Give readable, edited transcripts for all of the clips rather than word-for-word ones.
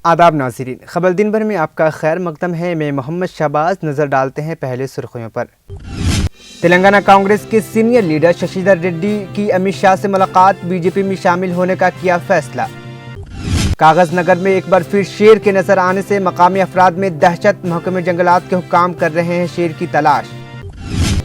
आदाब नाज़रीन, खबर दिन भर में आपका खैर मकदम है। मैं मोहम्मद शहबाज। नज़र डालते हैं पहले सुर्खियों पर। तेलंगाना कांग्रेस के सीनियर लीडर शशिधर रेड्डी की अमित शाह से मुलाकात, बीजेपी में शामिल होने का किया फैसला। कागज नगर में एक बार फिर शेर के नजर आने से मकामी अफराद में दहशत, महकमे जंगलात के हुक्काम कर रहे हैं शेर की तलाश।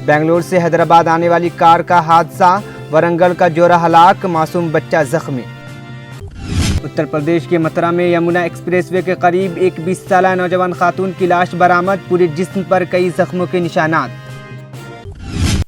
बेंगलोर से हैदराबाद आने वाली कार का हादसा, वरंगल का जोरा हलाक, मासूम बच्चा जख्मी। उत्तर प्रदेश के मथुरा में यमुना एक्सप्रेसवे के करीब एक 20 साला नौजवान खातून की लाश बरामद, पूरे जिस्म पर कई जख्मों के निशानात।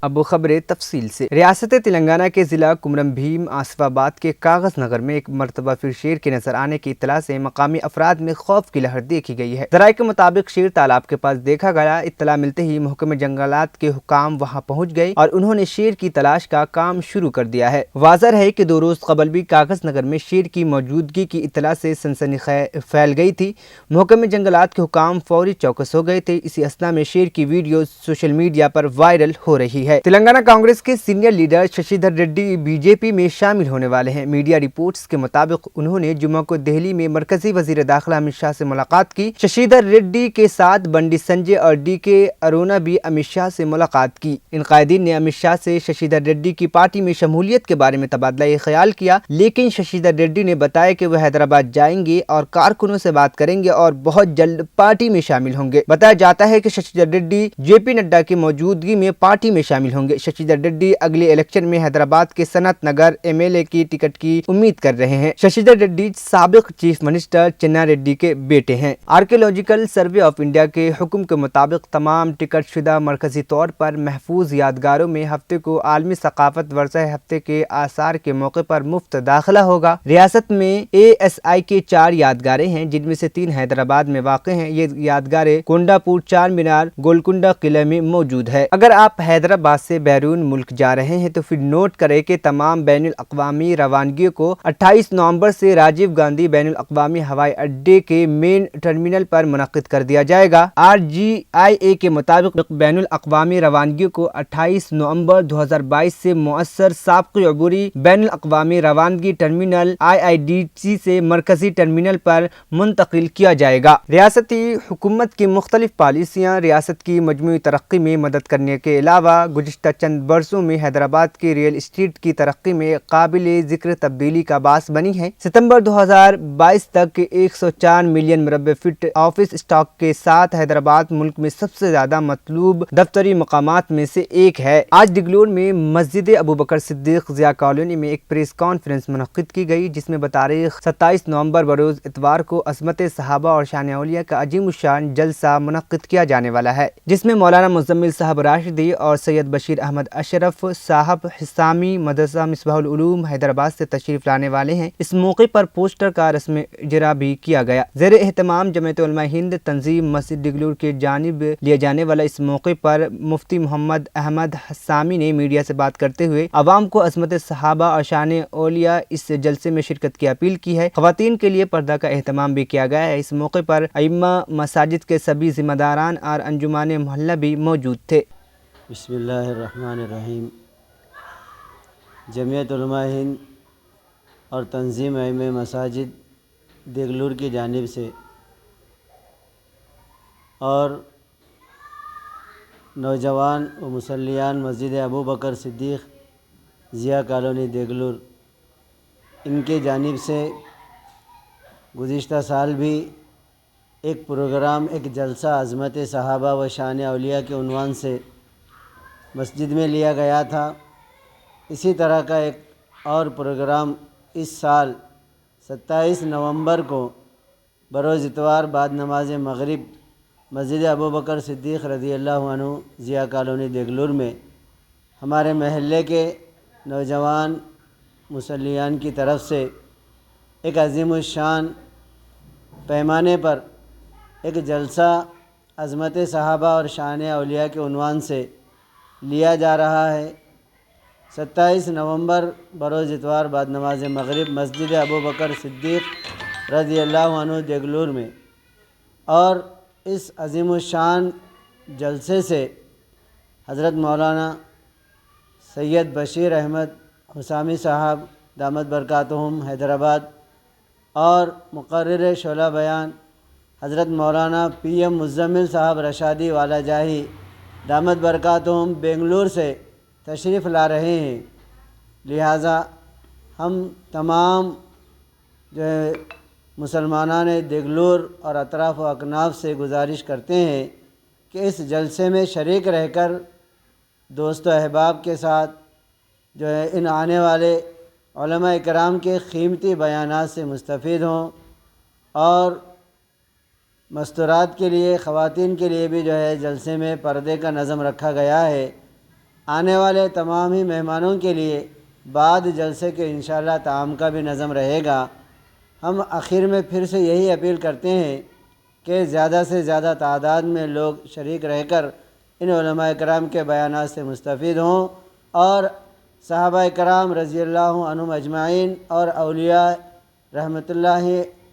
अब वो खबरें तफसील से। रियासत तेलंगाना के ज़िला कुमरम भीम आसिफाबाद के कागज नगर में एक मरतबा फिर शेर के नजर आने की इत्तला से मकामी अफराद में खौफ की लहर देखी गई है। ज़राए के मुताबिक शेर तालाब के पास देखा गया। इत्तला मिलते ही महकमे जंगलात के हुकाम वहां पहुंच गए और उन्होंने शेर की तलाश का काम शुरू कर दिया है। वाज़ह है कि 2 रोज कबल भी कागज नगर में शेर की मौजूदगी की इत्तला से सनसनी फैल गई थी। महकमे जंगलात के हुकाम फौरी चौकस हो गए थे। इसी असना में शेर की वीडियो सोशल मीडिया पर वायरल हो रही है। तेलंगाना कांग्रेस के senior leader Shashidhar Reddy BJP में शामिल होने वाले हैं। मीडिया रिपोर्ट्स के मुताबिक उन्होंने जुम्मा को दिल्ली में मरकजी वजीर दाखिला अमित शाह से मुलाकात की। शशिधर रेड्डी के साथ बंडी संजय और DK अरोड़ा भी अमित शाह से मुलाकात की। इन कायदीन ने अमित शाह से शशिधर रेड्डी की पार्टी में शमूलियत के बारे में तबादला ख्याल किया, लेकिन शशिधर रेड्डी ने बताया कि वह हैदराबाद जाएंगे और कारकुनों से बात करेंगे और बहुत जल्द पार्टी में शामिल होंगे। बताया जाता है कि शशिधर रेड्डी JP नड्डा की मौजूदगी में पार्टी में शामिल होंगे। शशिधर रेड्डी अगले इलेक्शन में हैदराबाद के सनत नगर MLA की टिकट की उम्मीद कर रहे हैं। शशिधर रेड्डी साबिक चीफ मिनिस्टर चिन्ना रेड्डी के बेटे हैं। आर्कियोलॉजिकल सर्वे ऑफ इंडिया के हुक्म के मुताबिक तमाम टिकट शुदा मरकजी तौर पर महफूज यादगारों में हफ्ते को आलमी सकाफत वर्षा हफ्ते के आसार के मौके पर मुफ्त दाखिला होगा। रियासत में ASI के 4 यादगारें हैं, जिनमें से 3 हैदराबाद में वाक़ हैं। ये यादगारें कोंडापुर, चार मीनार, गोलकुंडा किले में मौजूद है। अगर आप हैदराबाद से बैरून मुल्क जा रहे हैं तो फिर नोट करें कि तमाम बैनुल अक़वामी रवानगियों को 28 नवंबर से राजीव गांधी बैनुल अक़वामी हवाई अड्डे के मेन टर्मिनल पर मुनक़्क़िद कर दिया जाएगा। RGIA के मुताबिक बैनुल अक़वामी रवानगियों को 28 नवंबर 2022 से मुअस्सर साबिक़ अबूरी बैनुल अक़वामी रवानगी टर्मिनल IIDC से मरकजी टर्मिनल पर मुंतकिल किया जाएगा। रियासती हुकूमत की मुख्तलिफ पॉलिसियाँ रियासत की मजमूई तरक्की में मदद करने के अलावा गुज़िश्ता चंद बरसों में हैदराबाद की रियल एस्टेट की तरक्की में काबिल जिक्र तब्दीली का बास बनी है। सितंबर 2022 तक 104 मिलियन मुरब्बे फीट ऑफिस स्टॉक के साथ हैदराबाद मुल्क में सबसे ज्यादा मतलूब दफ्तरी मकामात में से एक है। आज डिगलोर में मस्जिद अबू बकर सिद्दीक ज़िया कॉलोनी में एक प्रेस कॉन्फ्रेंस मुनक़्क़िद की गई, जिसमें बतारीख 27 नवंबर बरोज इतवार को अज़मत सहाबा और शान औलिया का अजीमुश्शान जलसा मुनक़्क़िद किया जाने वाला है, जिसमें मौलाना मुज़म्मिल साहब राशिदी और सैयद बशीर अहमद अशरफ साहब हिसामी मदरसा मिसबाहुल उलूम हैदराबाद से तशरीफ लाने वाले हैं। इस मौके पर पोस्टर का रस्म इजरा भी किया गया। ज़ेर एहतमाम जमीयत उलमा हिंद तंजीम मस्जिद डिगलूर के जानिब लिया जाने वाला इस मौके पर मुफ्ती मोहम्मद अहमद हसामी ने मीडिया से बात करते हुए अवाम को अज़मत सहाबा और शान औलिया इस जलसे में शिरकत की अपील की है। ख़वातीन के लिए पर्दा का एहतमाम भी किया गया है। इस मौके पर अइम्मा मसाजिद के सभी जिम्मेदारान और अंजुमान मोहल्ला भी मौजूद थे। बिस्मिल्लाहिर्रहमानिर्रहीम। जमीयत उलमा हिंद और तंजीम अइम्मे मसाजिद देगलूर की जानिब से और नौजवान व मुसल्लियान मस्जिद अबू बकर सिद्दीक़ ज़िया कॉलोनी देगलूर, इनके जानिब से गुज़िश्ता साल भी एक प्रोग्राम, एक जलसा अज़मत सहाबा व शान औलिया के उन्वान से मस्जिद में लिया गया था। इसी तरह का एक और प्रोग्राम इस साल 27 नवंबर को बरोज़ इतवार बाद नमाज मगरिब मस्जिद अबू बकर सिद्दीक़ रज़ियल्लाहु अन्हु ज़िया कॉलोनी देगलूर में हमारे महल्ले के नौजवान मुसल्लियान की तरफ से एक अज़ीमुश्शान पैमाने पर एक जलसा अज़मत सहाबा और शान औलिया के उन्वान से लिया जा रहा है। 27 नवंबर बरोज़ इतवार बाद नमाज मगरिब मस्जिद अबू बकर सिद्दीक़ रज़ियल्लाहु अन्हु देगलूर में। और इस अज़ीमुश्शान जलसे से हज़रत मौलाना सैयद बशीर अहमद हुसामी साहब दामद बरकातहुम हैदराबाद اور مقرر شعلہ بیان حضرت مولانا پی ایم مزمل صاحب رشادی والا جاہی دامت برکاتہم بنگلور سے تشریف لا رہے ہیں، لہٰذا ہم تمام جو ہے مسلمانان دگلور اور اطراف و اکناف سے گزارش کرتے ہیں کہ اس جلسے میں شریک رہ کر دوست و احباب کے ساتھ جو ہے ان آنے والے علماء کرام کے قیمتی بیانات سے مستفید ہوں، اور مستورات کے لیے خواتین کے لیے بھی جو ہے جلسے میں پردے کا نظم رکھا گیا ہے۔ آنے والے تمام ہی مہمانوں کے لیے بعد جلسے کے انشاءاللہ طعام کا بھی نظم رہے گا۔ ہم آخر میں پھر سے یہی اپیل کرتے ہیں کہ زیادہ سے زیادہ تعداد میں لوگ شریک رہ کر ان علماء کرام کے بیانات سے مستفید ہوں، اور صحابہ کرام رضی اللہ عنہم اجمعین اور اولیاء رحمۃ اللہ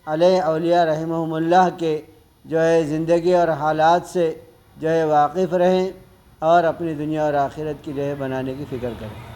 علیہ اولیاء رحمہم اللہ کے جو ہے زندگی اور حالات سے جو ہے واقف رہیں اور اپنی دنیا اور آخرت کی جو ہے بنانے کی فکر کریں۔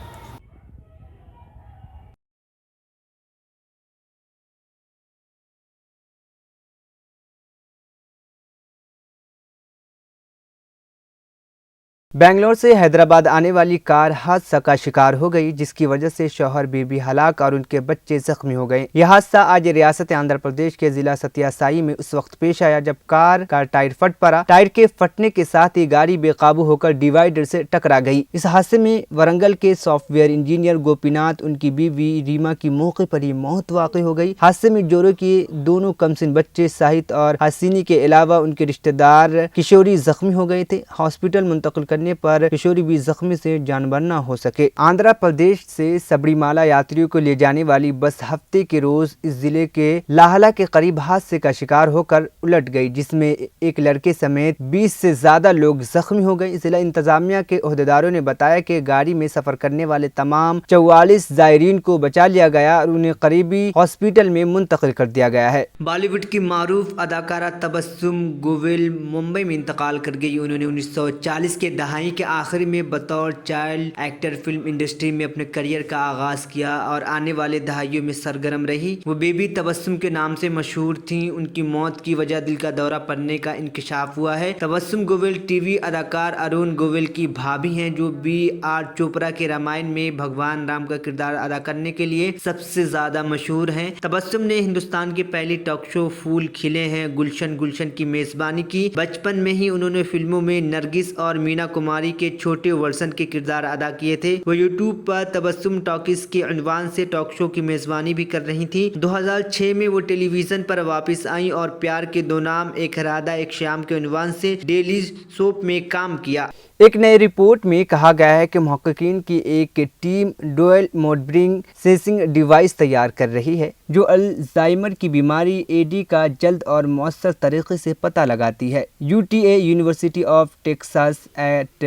بنگلور سے حیدرآباد آنے والی کار حادثہ کا شکار ہو گئی، جس کی وجہ سے شوہر بیوی ہلاک اور ان کے بچے زخمی ہو گئے۔ یہ حادثہ آج ریاست آندھرا پردیش کے ضلع ستیا سائی میں اس وقت پیش آیا جب کار کا ٹائر پھٹ پڑا۔ ٹائر کے پھٹنے کے ساتھ ہی گاڑی بے قابو ہو کر ڈیوائیڈر سے ٹکرا گئی۔ اس حادثے میں ورنگل کے software engineer Gopinath, ان کی بیوی ریما کی موقع پر ہی موت واقع ہو گئی۔ حادثے میں جورو کے دونوں کمسن بچے ساہت اور حسینی کے علاوہ ان کے رشتہ دار کشوری زخمی ہو گئے تھے۔ ہاسپٹل منتقل کرنے پر کشوری بھی زخمی سے جانبر نہ ہو سکے۔ آندھرا پردیش سے سبری مالا یاتریوں کو لے جانے والی بس ہفتے کے روز اس ضلع کے لاہلا کے قریب حادثے کا شکار ہو کر الٹ گئی، جس میں ایک لڑکے سمیت 20 سے زیادہ لوگ زخمی ہو گئے۔ ضلع انتظامیہ کے عہدیداروں نے بتایا کہ گاڑی میں سفر کرنے والے تمام 44 زائرین کو بچا لیا گیا اور انہیں قریبی ہاسپٹل میں منتقل کر دیا گیا ہے۔ بالی ووڈ کی معروف اداکارہ تبسم گوول ممبئی میں انتقال کر گئی۔ انہوں نے 1940 کے دہائی کے آخر میں بطور چائلڈ ایکٹر فلم انڈسٹری میں اپنے کیریئر کا آغاز کیا اور آنے والے دہائیوں میں سرگرم رہی۔ وہ بیبی تبسم کے نام سے مشہور تھیں۔ ان کی موت کی وجہ دل کا دورہ پڑنے کا انکشاف ہوا ہے۔ تبسم گوول ٹی وی اداکار ارون گوول کی بھابھی ہیں، جو بی آر چوپڑا کے رامائن میں بھگوان رام کا کردار ادا کرنے کے لیے سب سے زیادہ مشہور ہیں۔ تبسم نے ہندوستان کی پہلی ٹاک شو پھول کھلے ہیں گلشن گلشن کی میزبانی کی۔ بچپن میں ہی انہوں نے فلموں میں نرگس اور مینا کماری کے چھوٹے ورژن کے کردار ادا کیے تھے۔ وہ یوٹیوب پر تبسم ٹاکیز کے عنوان سے ٹاک شو کی میزبانی بھی کر رہی تھیں۔ 2006 میں وہ ٹیلی ویژن پر واپس آئیں اور پیار کے دو نام ایک ارادہ ایک شام کے عنوان سے ڈیلی سوپ میں کام کیا۔ ایک نئی رپورٹ میں کہا گیا ہے کہ محققین کی ایک team dual mode brain sensing device تیار کر رہی ہے جو الزائمر کی بیماری AD کا جلد اور مؤثر طریقے سے پتہ لگاتی ہے۔ UTA university of Texas at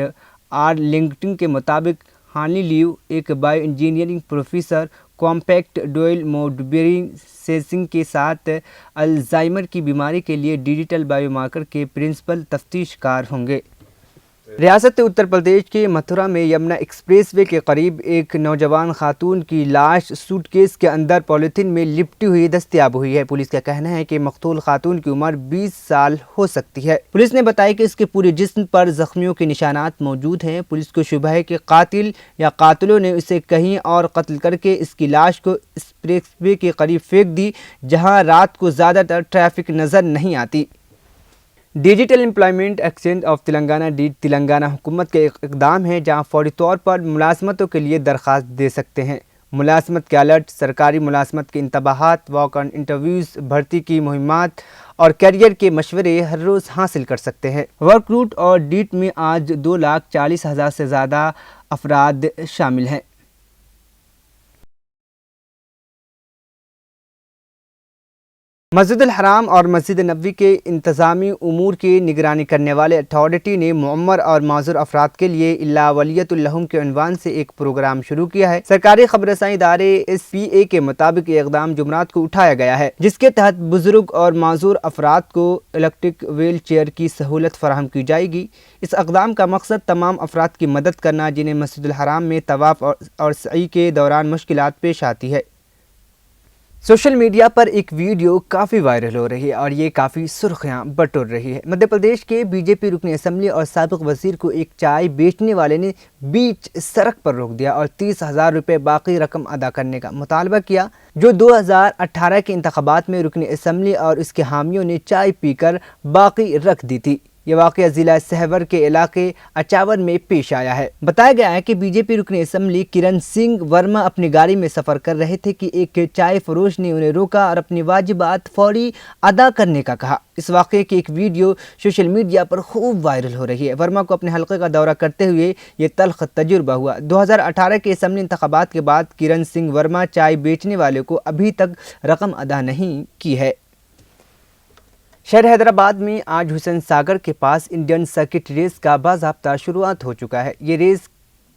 Arlington کے مطابق ہانی لیو، ایک bioengineering professor, compact dual mode brain sensing کے ساتھ الزائمر کی بیماری کے لیے ڈیجیٹل بائیو مارکر کے پرنسپل تفتیش کار ہوں گے۔ ریاست اتر پردیش کے متھرا میں یمنا ایکسپریس وے کے قریب ایک نوجوان خاتون کی لاش سوٹ کیس کے اندر پولیتھین میں لپٹی ہوئی دستیاب ہوئی ہے۔ پولیس کا کہنا ہے کہ مقتول خاتون کی عمر 20 سال ہو سکتی ہے۔ پولیس نے بتایا کہ اس کے پورے جسم پر زخمیوں کے نشانات موجود ہیں۔ پولیس کو شبہ ہے کہ قاتل یا قاتلوں نے اسے کہیں اور قتل کر کے اس کی لاش کو ایکسپریس وے کے قریب پھینک دی، جہاں رات کو زیادہ تر ٹریفک نظر نہیں آتی۔ Digital employment exchange of Telangana DEET Telangana حکومت کا ایک اقدام ہے جہاں فوری طور پر ملازمتوں کے لیے درخواست دے سکتے ہیں۔ ملازمت کے الرٹ، سرکاری ملازمت کے انتباہات، واک آن انٹرویوز، بھرتی کی مہمات اور کیریئر کے مشورے ہر روز حاصل کر سکتے ہیں۔ ورک روٹ اور ڈیٹ میں آج 2,40,000 سے زیادہ افراد شامل ہیں۔ مسجد الحرام اور مسجد نبوی کے انتظامی امور کی نگرانی کرنے والے اتھارٹی نے معمر اور معذور افراد کے لیے اللہ ولیۃ الہم کے عنوان سے ایک پروگرام شروع کیا ہے۔ سرکاری خبر رسائی ادارے SPA کے مطابق یہ اقدام جمعرات کو اٹھایا گیا ہے، جس کے تحت بزرگ اور معذور افراد کو الیکٹرک ویل چیئر کی سہولت فراہم کی جائے گی۔ اس اقدام کا مقصد تمام افراد کی مدد کرنا جنہیں مسجد الحرام میں طواف اور سعی کے دوران مشکلات پیش آتی ہے۔ सोशल मीडिया पर एक वीडियो काफ़ी वायरल हो रही है और ये काफ़ी सुर्खियां बटोर रही है। मध्य प्रदेश के बीजेपी रुकन असम्बली और साबिक वजीर को एक चाय बेचने वाले ने बीच सड़क पर रोक दिया और 30,000 रुपये बाकी रकम अदा करने का मुतालबा किया, जो 2018 के इंतखाबात में रुकन असम्बली और उसके हामियों ने चाय पीकर बाकी रख दी थी। ये वाक़या ज़िला सहवर के इलाके अचावन में पेश आया है। बताया गया है कि बीजेपी रुकन असम्बली किरण सिंह वर्मा अपनी गाड़ी में सफ़र कर रहे थे कि एक चाय फरोश ने उन्हें रोका और अपनी वाजिबात फौरी अदा करने का कहा। इस वाक़े की एक वीडियो सोशल मीडिया पर खूब वायरल हो रही है। वर्मा को अपने हलके का दौरा करते हुए ये तल्ख तजुर्बा हुआ। 2018 के असम्बली इंतखाबात के बाद किरण सिंह वर्मा चाय बेचने वाले को अभी तक रकम अदा नहीं की है। शहर हैदराबाद में आज हुसैन सागर के पास इंडियन सर्किट रेस का बाज़ाब्ता शुरुआत हो चुका है। ये रेस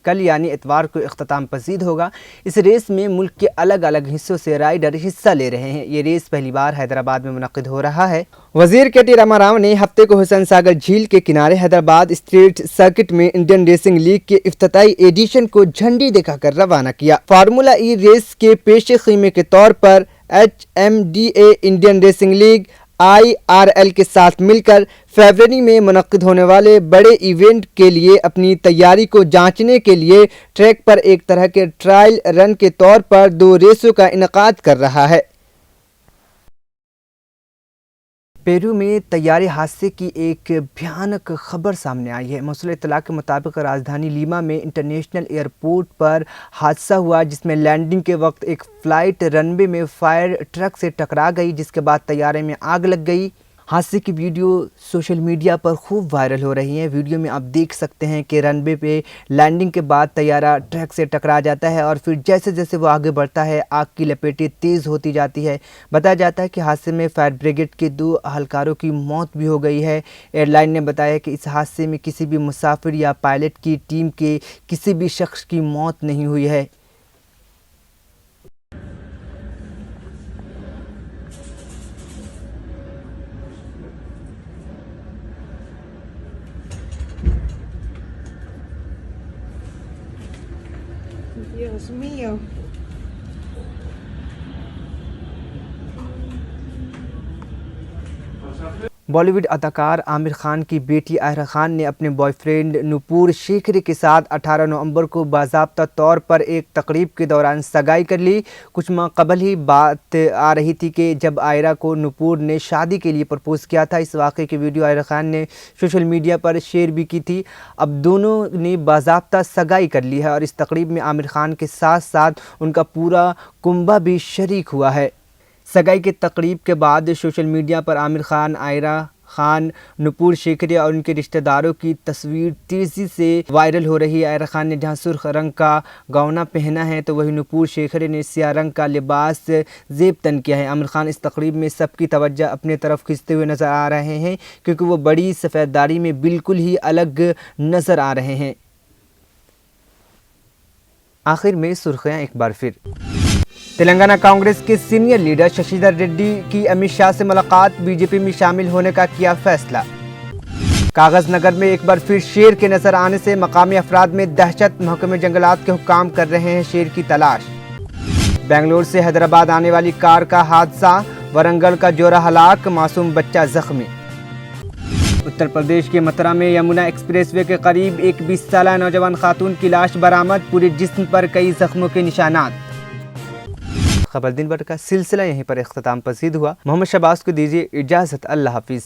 कल यानी इतवार को इख्तिताम पसीद होगा। इस रेस में मुल्क के अलग अलग हिस्सों से राइडर हिस्सा ले रहे हैं। ये रेस पहली बार हैदराबाद में मुनक़िद हो रहा है। वज़ीर के टी रामाराव ने हफ्ते को हुसैन सागर झील के किनारे हैदराबाद स्ट्रीट सर्किट में इंडियन रेसिंग लीग के इफ्तिताई एडिशन को झंडी दिखाकर रवाना किया। फार्मूला ई रेस के पेशे ख़ीमे के तौर पर HMDA Indian racing league IRL के साथ मिलकर फरवरी में मुनक़्क़िद होने वाले बड़े इवेंट के लिए अपनी तैयारी को जांचने के लिए ट्रैक पर एक तरह के ट्रायल रन के तौर पर 2 रेसों का इनेकाद कर रहा है। पेरू में तैयारी हादसे की एक भयानक खबर सामने आई है। मौसूल इत्तला के मुताबिक राजधानी लीमा में इंटरनेशनल एयरपोर्ट पर हादसा हुआ, जिसमें लैंडिंग के वक्त एक फ़्लाइट रनवे में फायर ट्रक से टकरा गई, जिसके बाद तैयारे में आग लग गई। हादसे की वीडियो सोशल मीडिया पर खूब वायरल हो रही है। वीडियो में आप देख सकते हैं कि रनवे पे लैंडिंग के बाद तैयारा ट्रक से टकरा जाता है और फिर जैसे जैसे वो आगे बढ़ता है आग की लपेटें तेज़ होती जाती है। बताया जाता है कि हादसे में फायर ब्रिगेड के 2 अहलकारों की मौत भी हो गई है। एयरलाइन ने बताया कि इस हादसे में किसी भी मुसाफिर या पायलट की टीम के किसी भी शख्स की मौत नहीं हुई है। Dios mío. बॉलीवुड अदाकार आमिर खान की बेटी आयरा खान ने अपने बॉयफ्रेंड नुपुर शेखरे के साथ 18 नवंबर को बाज़ाब्ता तौर पर एक तकरीब के दौरान सगाई कर ली। कुछ माह कबल ही बात आ रही थी कि जब आयरा को नुपुर ने शादी के लिए प्रपोज़ किया था। इस वाक़े की वीडियो आयरा खान ने सोशल मीडिया पर शेयर भी की थी। अब दोनों ने बाज़ाब्ता सगाई कर ली है और इस तकरीब में आमिर खान के साथ साथ उनका पूरा कुंबा भी शरीक हुआ है। सगाई के तकरीब के बाद सोशल मीडिया पर आमिर खान, आयरा खान, नुपुर शेखरे और उनके रिश्तेदारों की तस्वीर तेज़ी से वायरल हो रही है। आयरा खान ने जहां सुर्ख रंग का गौना पहना है तो वहीं नुपुर शेखरे ने स्याह रंग का लिबास ज़ेब तन किया है। आमिर खान इस तकरीब में सबकी तवज्जो अपने तरफ खींचते हुए नज़र आ रहे हैं क्योंकि वो बड़ी सफ़ेददारी में बिल्कुल ही अलग नज़र आ रहे हैं। आखिर में सुर्खियाँ एक बार फिर। तेलंगाना कांग्रेस के सीनियर लीडर शशिधर रेड्डी की अमित शाह से मुलाकात, बीजेपी में शामिल होने का किया फैसला। कागज नगर में एक बार फिर शेर के नजर आने से मकामी अफराद में दहशत, महकमे जंगलात के हुक्काम कर रहे हैं शेर की तलाश। बेंगलोर से हैदराबाद आने वाली कार का हादसा, वरंगल का जोरा हलाक, मासूम बच्चा जख्मी। उत्तर प्रदेश के मथुरा में यमुना एक्सप्रेसवे के करीब एक 20 साला नौजवान खातून की लाश बरामद, पूरे जिस्म पर कई जख्मों के निशानात। खबर दिन भर का सिलसिला यहीं पर इख्तिताम पसीद हुआ। मोहम्मद शहबाज को दीजिए इजाज़त। अल्लाह हाफिज़।